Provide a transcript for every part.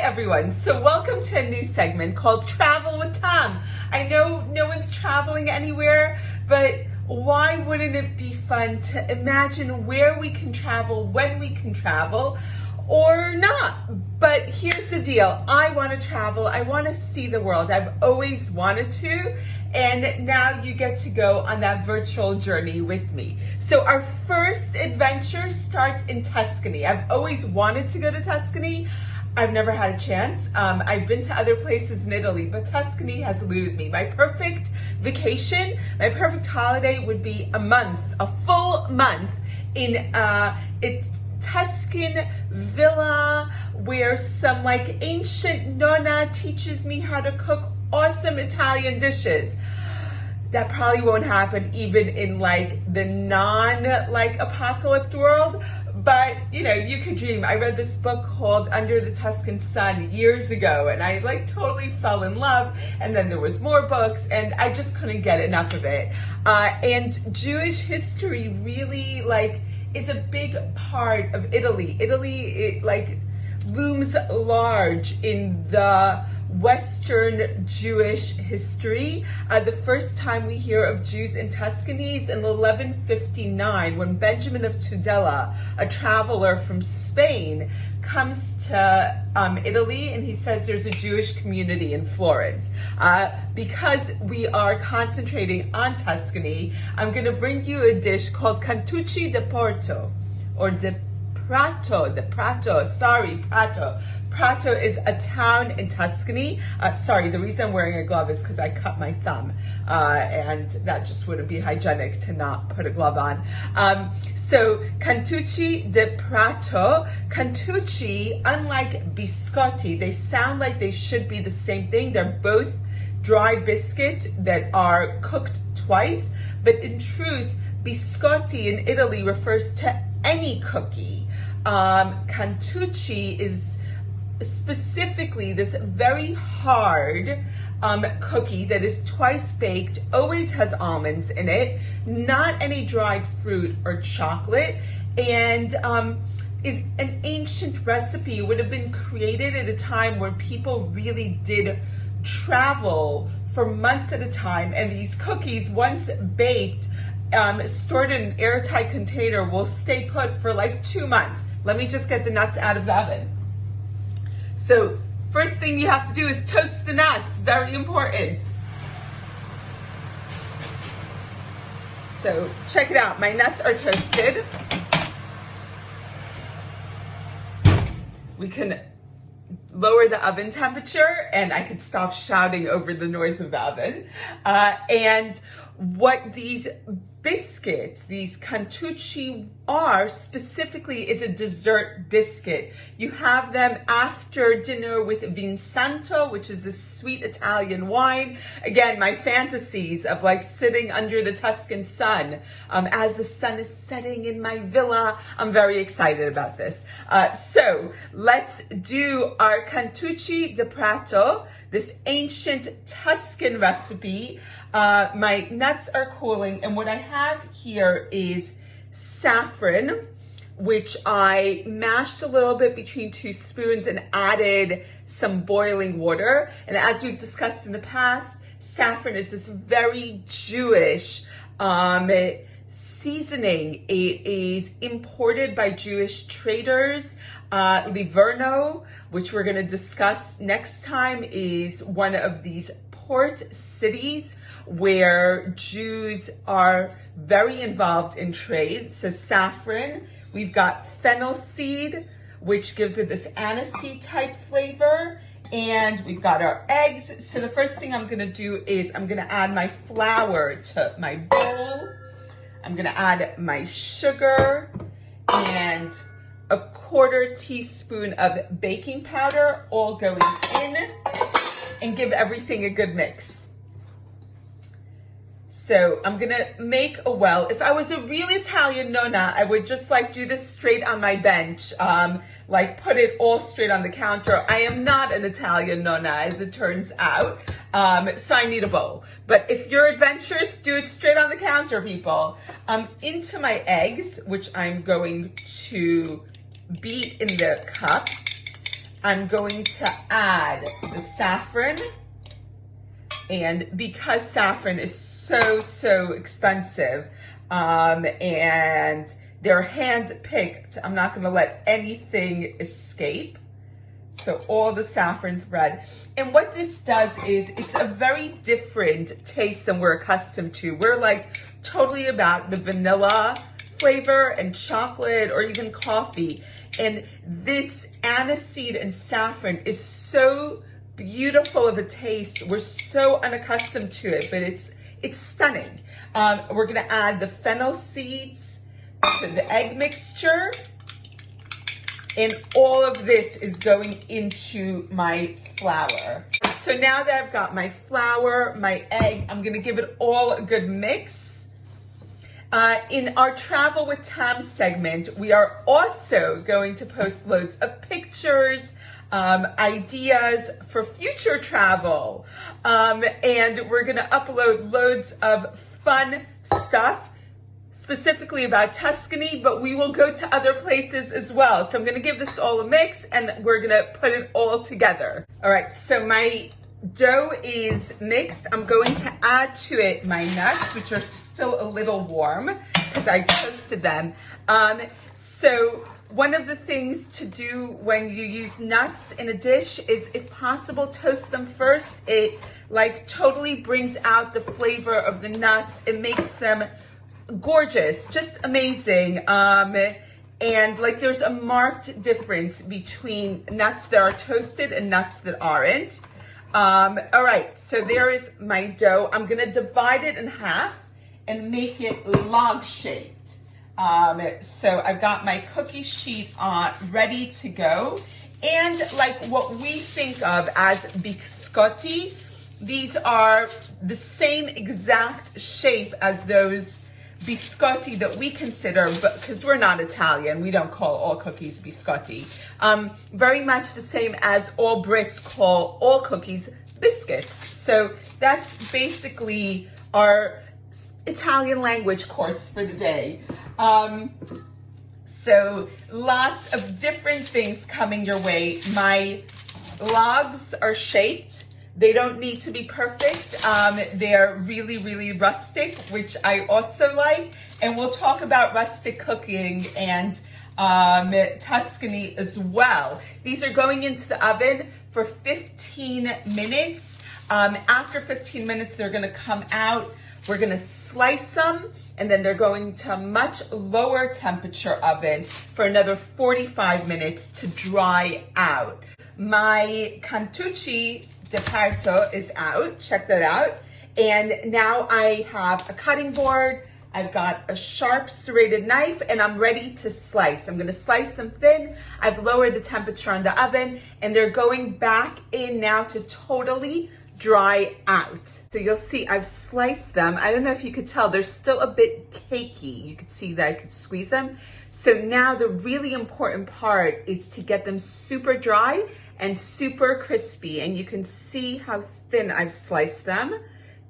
everyone. So welcome to a new segment called Travel with Tom. I know no one's traveling anywhere, but why wouldn't it be fun to imagine where we can travel, when we can travel, or not? But here's the deal. I want to travel. I want to see the world. I've always wanted to, and now you get to go on that virtual journey with me. So our first adventure starts in Tuscany. I've always wanted to go to Tuscany. I've never had a chance. I've been to other places in Italy, but Tuscany has eluded me. My perfect vacation, my perfect holiday would be a full month in it's Tuscan villa where some like ancient nonna teaches me how to cook awesome Italian dishes. That probably won't happen even in like the apocalyptic world, but you know, you could dream. I read this book called Under the Tuscan Sun years ago, and I like totally fell in love, and then there was more books and I just couldn't get enough of it. And Jewish history really is a big part of Italy. Italy looms large in the Western Jewish history. The first time we hear of Jews in Tuscany is in 1159 when Benjamin of Tudela, a traveler from Spain, comes to Italy, and he says there's a Jewish community in Florence. Because we are concentrating on Tuscany, I'm going to bring you a dish called Cantucci di Prato, or Prato. Prato is a town in Tuscany. The reason I'm wearing a glove is because I cut my thumb, and that just wouldn't be hygienic to not put a glove on. So Cantucci di Prato. Cantucci, unlike biscotti, they sound like they should be the same thing. They're both dry biscuits that are cooked twice, but in truth, biscotti in Italy refers to any cookie. Cantucci is specifically this very hard cookie that is twice baked, always has almonds in it, not any dried fruit or chocolate, and is an ancient recipe. It would have been created at a time where people really did travel for months at a time, and these cookies, once baked, stored in an airtight container, will stay put for like 2 months. Let me just get the nuts out of the oven. So first thing you have to do is toast the nuts, very important. So check it out, my nuts are toasted. We can lower the oven temperature and I could stop shouting over the noise of the oven. And what these biscuits, these Cantucci are specifically, is a dessert biscuit. You have them after dinner with Vinsanto, which is a sweet Italian wine. Again, my fantasies of sitting under the Tuscan sun as the sun is setting in my villa. I'm very excited about this. So let's do our Cantucci di Prato, this ancient Tuscan recipe. My nuts are cooling, and what I have here is saffron, which I mashed a little bit between 2 spoons and added some boiling water. And as we've discussed in the past, saffron is this very Jewish seasoning. It is imported by Jewish traders. Livorno, which we're going to discuss next time, is one of these port cities where Jews are very involved in trade. So saffron, we've got fennel seed, which gives it this aniseed type flavor, and we've got our eggs. So the first thing I'm gonna do is I'm gonna add my flour to my bowl. I'm gonna add my sugar and a 1/4 teaspoon of baking powder, all going in, and give everything a good mix. So I'm gonna make a well. If I was a real Italian nonna, I would just do this straight on my bench, put it all straight on the counter. I am not an Italian nonna, as it turns out, so I need a bowl. But if you're adventurous, do it straight on the counter, people. Into my eggs, which I'm going to beat in the cup. I'm going to add the saffron. And because saffron is so expensive, and they're hand-picked, I'm not gonna let anything escape. So all the saffron thread. And what this does is it's a very different taste than we're accustomed to. We're like totally about the vanilla flavor and chocolate or even coffee. And this aniseed and saffron is so beautiful of a taste. We're so unaccustomed to it, but it's stunning. We're gonna add the fennel seeds to the egg mixture. And all of this is going into my flour. So now that I've got my flour, my egg, I'm gonna give it all a good mix. In our Travel with Tam segment, we are also going to post loads of pictures, ideas for future travel. And we're gonna upload loads of fun stuff, specifically about Tuscany, but we will go to other places as well. So I'm gonna give this all a mix and we're gonna put it all together. All right, so my dough is mixed. I'm going to add to it my nuts, which are still a little warm because I toasted them. So one of the things to do when you use nuts in a dish is, if possible, toast them first. It like totally brings out the flavor of the nuts. It makes them gorgeous, just amazing. And like there's a marked difference between nuts that are toasted and nuts that aren't. All right, so there is my dough. I'm gonna divide it in half and make it log shaped. So I've got my cookie sheet ready to go. And like what we think of as biscotti, these are the same exact shape as those biscotti that we consider, but because we're not Italian, we don't call all cookies biscotti. Very much the same as all Brits call all cookies biscuits. So that's basically our Italian language course for the day. So lots of different things coming your way. My logs are shaped. They don't need to be perfect. They're really rustic, which I also like. And we'll talk about rustic cooking and Tuscany as well. These are going into the oven for 15 minutes. After 15 minutes, they're gonna come out. We're gonna slice them, and then they're going to a much lower temperature oven for another 45 minutes to dry out. My Cantucci di Prato is out, check that out. And now I have a cutting board, I've got a sharp serrated knife, and I'm ready to slice. I'm gonna slice them thin. I've lowered the temperature on the oven, and they're going back in now to totally dry out. So you'll see I've sliced them. I don't know if you could tell, they're still a bit cakey. You could see that I could squeeze them. So now the really important part is to get them super dry and super crispy. And you can see how thin I've sliced them.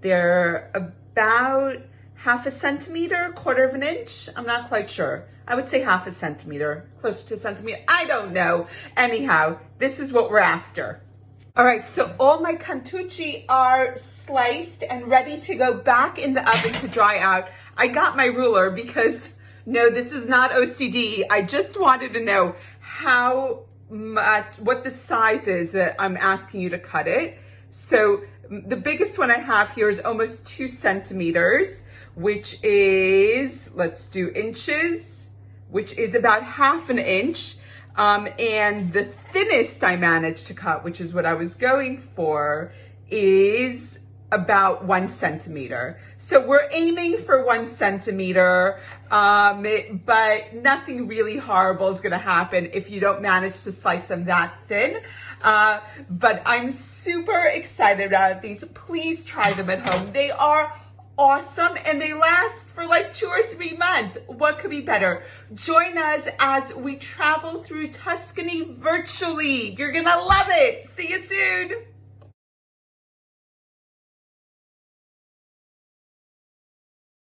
They're about half a centimeter, quarter of an inch. I'm not quite sure. I would say half a centimeter, close to a centimeter. I don't know. Anyhow, this is what we're after. All right, so all my Cantucci are sliced and ready to go back in the oven to dry out. I got my ruler because, no, this is not OCD. I just wanted to know how much, what the size is that I'm asking you to cut it. So the biggest one I have here is almost 2 centimeters, which is, let's do inches, which is about half an inch. And the thinnest I managed to cut, which is what I was going for, is about 1 centimeter. So we're aiming for 1 centimeter, but nothing really horrible is gonna happen if you don't manage to slice them that thin. But I'm super excited about these. Please try them at home. They are awesome, and they last for like 2 or 3 months. What could be better? Join us as we travel through Tuscany virtually. You're gonna love it. See you soon.